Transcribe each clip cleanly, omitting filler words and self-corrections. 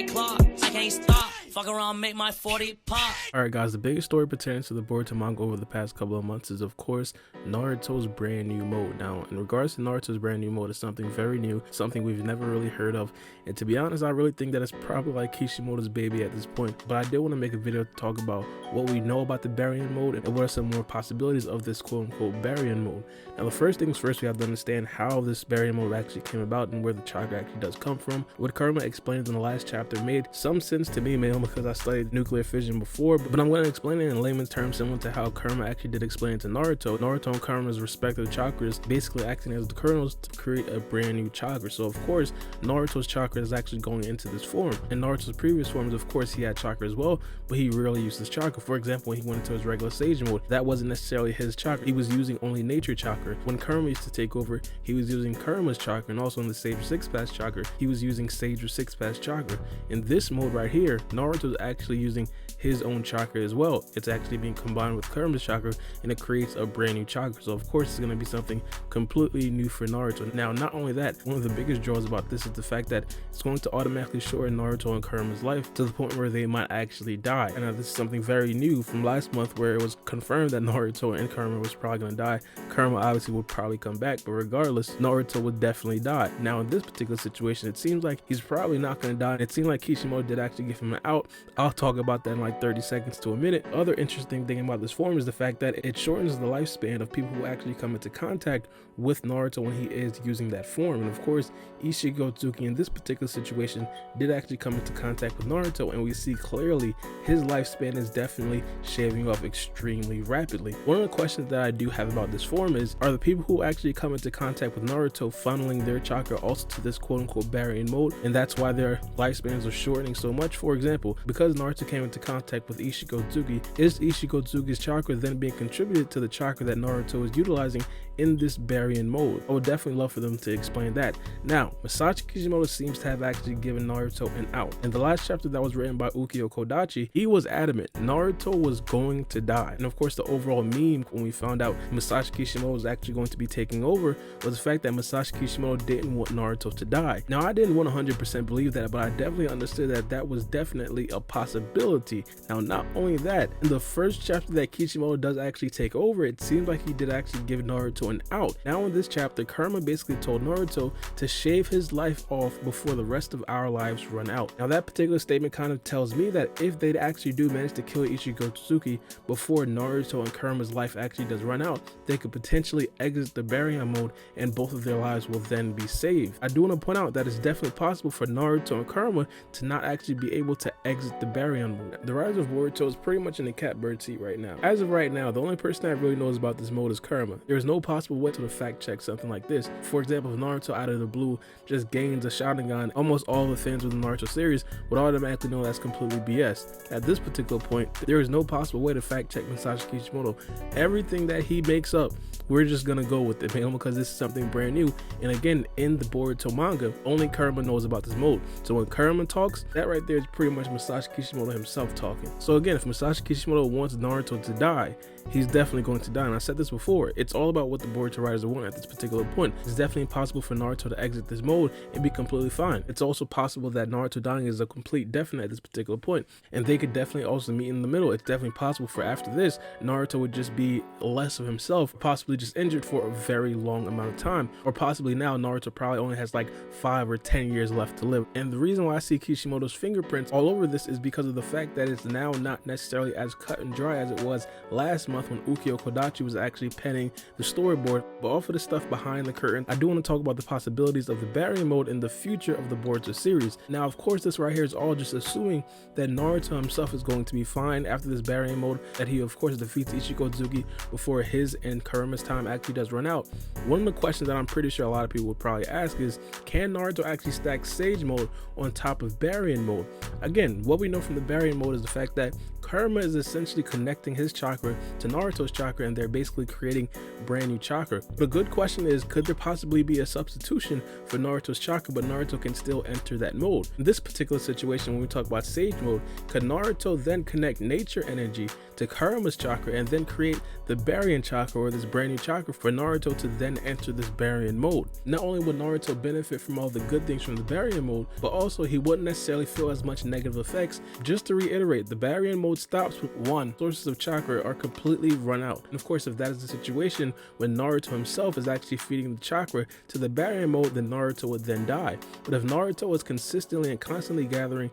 White Claw, I can't stop. Fuck around, make my 40 pop. Alright guys, the biggest story pertaining to the Boruto manga over the past couple of months is of course Naruto's brand new mode. Now in regards to Naruto's brand new mode, it's something very new, something we've never really heard of, and to be honest I really think that it's probably like Kishimoto's baby at this point. But I did want to make a video to talk about what we know about the Baryon mode and what are some more possibilities of this quote-unquote Baryon mode. Now the first things first, we have to understand how this Baryon mode actually came about and where the chakra actually does come from. What Karma explained in the last chapter made some sense to me, mainly because I studied nuclear fission before, but I'm going to explain it in layman's terms similar to how Karma actually did explain it to Naruto. Naruto and Karma's respective chakras basically acting as the kernels to create a brand new chakra. So of course Naruto's chakra is actually going into this form. In Naruto's previous forms, of course he had chakra as well, but he rarely used his chakra. For example, when he went into his regular sage mode, that wasn't necessarily his chakra. He was using only nature chakra. When Karma used to take over, he was using Karma's chakra, and also in the Sage Six Path chakra, he was using Sage Six Path chakra. In this mode right here, Naruto's actually using his own chakra as well. It's actually being combined with Karma's chakra, and it creates a brand new chakra. So of course it's going to be something completely new for Naruto. Now not only that, one of the biggest draws about this is the fact that it's going to automatically shorten Naruto and Karma's life to the point where they might actually die. And now this is something very new from last month, where it was confirmed that Naruto and Karma was probably going to die. Karma obviously would probably come back, but regardless, Naruto would definitely die. Now in this particular situation, it seems like he's probably not going to die. It seemed like Kishimoto did actually give him an out. I'll talk about that in like 30 seconds to a minute. Other interesting thing about this form is the fact that it shortens the lifespan of people who actually come into contact with Naruto when he is using that form. And of course Ishigotsuki in this particular situation did actually come into contact with Naruto, and we see clearly his lifespan is definitely shaving off extremely rapidly. One of the questions that I do have about this form is, are the people who actually come into contact with Naruto funneling their chakra also to this quote-unquote Baryon mode, and that's why their lifespans are shortening so much? For example, because Naruto came into contact with Ishigotsuki, is Ishigotsuki's chakra then being contributed to the chakra that Naruto is utilizing in this Baryon mode? I would definitely love for them to explain that. Now Masashi Kishimoto seems to have actually given Naruto an out. In the last chapter that was written by Ukyo Kodachi, he was adamant Naruto was going to die. And of course the overall meme when we found out Masashi Kishimoto was actually going to be taking over was the fact that Masashi Kishimoto didn't want Naruto to die. Now I didn't 100% believe that, but I definitely understood that that was definitely a possibility. Now not only that, in the first chapter that Kishimoto does actually take over, it seems like he did actually give Naruto an out. Now in this chapter, Karma basically told Naruto to shave his life off before the rest of our lives run out. Now that particular statement kind of tells me that if they actually do manage to kill Ishigotsuki before Naruto and Karma's life actually does run out, they could potentially exit the Baryon mode and both of their lives will then be saved. I do want to point out that it's definitely possible for Naruto and Karma to not actually be able to exit the Baryon mode. The rise of Boruto is pretty much in the catbird seat right now. As of right now, the only person that really knows about this mode is Karma. There is no possible way to fact check something like this. For example, if Naruto out of the blue just gains a Sharingan, almost all the fans of the Naruto series would automatically know that's completely BS. At this particular point, there is no possible way to fact check Masashi Kishimoto. Everything that he makes up, we're just gonna go with it, man, because this is something brand new. And again, in the Boruto manga, only Karma knows about this mode. So when Karma talks, that right there is pretty much Masashi Kishimoto himself talking. So again, if Masashi Kishimoto wants Naruto to die, he's definitely going to die. And I said this before, it's all about what the Boruto writers want at this particular point. It's definitely possible for Naruto to exit this mode and be completely fine. It's also possible that Naruto dying is a complete definite at this particular point, and they could definitely also meet in the middle. It's definitely possible for after this, Naruto would just be less of himself, possibly just injured for a very long amount of time, or possibly now Naruto probably only has like 5 or 10 years left to live. And the reason why I see Kishimoto's fingerprints all over this is because of the fact that it's now not necessarily as cut and dry as it was last month when Ukyo Kodachi was actually penning the storyboard. But all for the stuff behind the curtain, I do want to talk about the possibilities of the Baryon mode in the future of the Boruto series. Now of course this right here is all just assuming that Naruto himself is going to be fine after this Baryon mode, that he of course defeats Ishigotsuki before his and Karma's time actually does run out. One of the questions that I'm pretty sure a lot of people would probably ask is, can Naruto actually stack Sage mode on top of Baryon mode? Again, what we know from the Baryon mode is the fact that Karma is essentially connecting his chakra to Naruto's chakra, and they're basically creating brand new chakra. The good question is, could there possibly be a substitution for Naruto's chakra, but Naruto can still enter that mode? In this particular situation, when we talk about Sage mode, could Naruto then connect nature energy to Karuma's chakra and then create the Baryon chakra, or this brand new chakra, for Naruto to then enter this Baryon mode? Not only would Naruto benefit from all the good things from the Baryon mode, but also he wouldn't necessarily feel as much negative effects. Just to reiterate, the Baryon mode stops with one, sources of chakra are completely run out. And of course, if that is the situation when Naruto himself is actually feeding the chakra to the Baryon mode, then Naruto would then die. But if Naruto is consistently and constantly gathering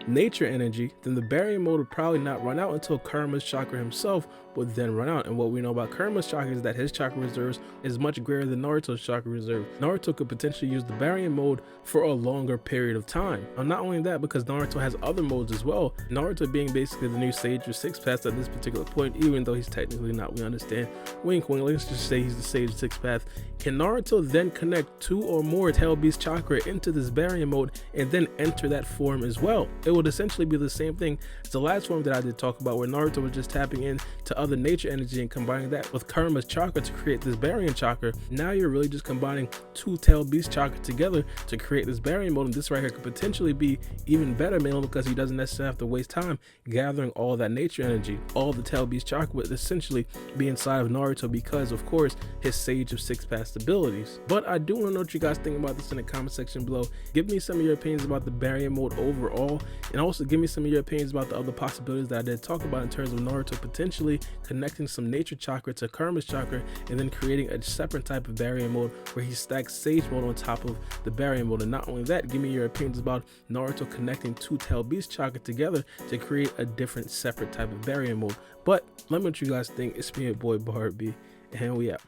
nature energy, then the Baryon mode would probably not run out until Karuma's chakra himself would then run out. And what we know about Karuma's chakra is that his chakra reserves is much greater than Naruto's chakra reserve. Naruto could potentially use the Baryon mode for a longer period of time. And not only that, because Naruto has other modes as well, Naruto being basically the new Sage of Six Paths at this particular point, even though he's technically not, we understand, wink wink, let's just say he's the Sage of Six Paths. Can Naruto then connect 2 or more Tail Beast chakra into this Baryon mode and then enter that form as well? It would essentially be the same thing as the last form that I did talk about, where Naruto was just tapping in to other nature energy and combining that with Karuma's chakra to create this Baryon chakra. Now you're really just combining 2 Tail Beast chakra together to create this Baryon mode, and this right here could potentially be even better, mainly because he doesn't necessarily have to waste time gathering all that nature energy. All the Tail Beast chakra would essentially be inside of Naruto because, of course, his Sage of Six Paths abilities. But I do want to know what you guys think about this in the comment section below. Give me some of your opinions about the Baryon mode overall, and also give me some of your opinions about the other possibilities that I did talk about in terms of Naruto potentially connecting some nature chakra to Karuma's chakra and then creating a separate type of Baryon mode where he stacks Sage mode on top of the Baryon mode. And not only that, give me your opinions about Naruto connecting 2 Tail Beast chakra together to create a different separate type of Baryon mode. But let me know what you guys think. It's me, your boy Baara, and we out.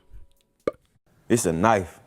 It's a knife.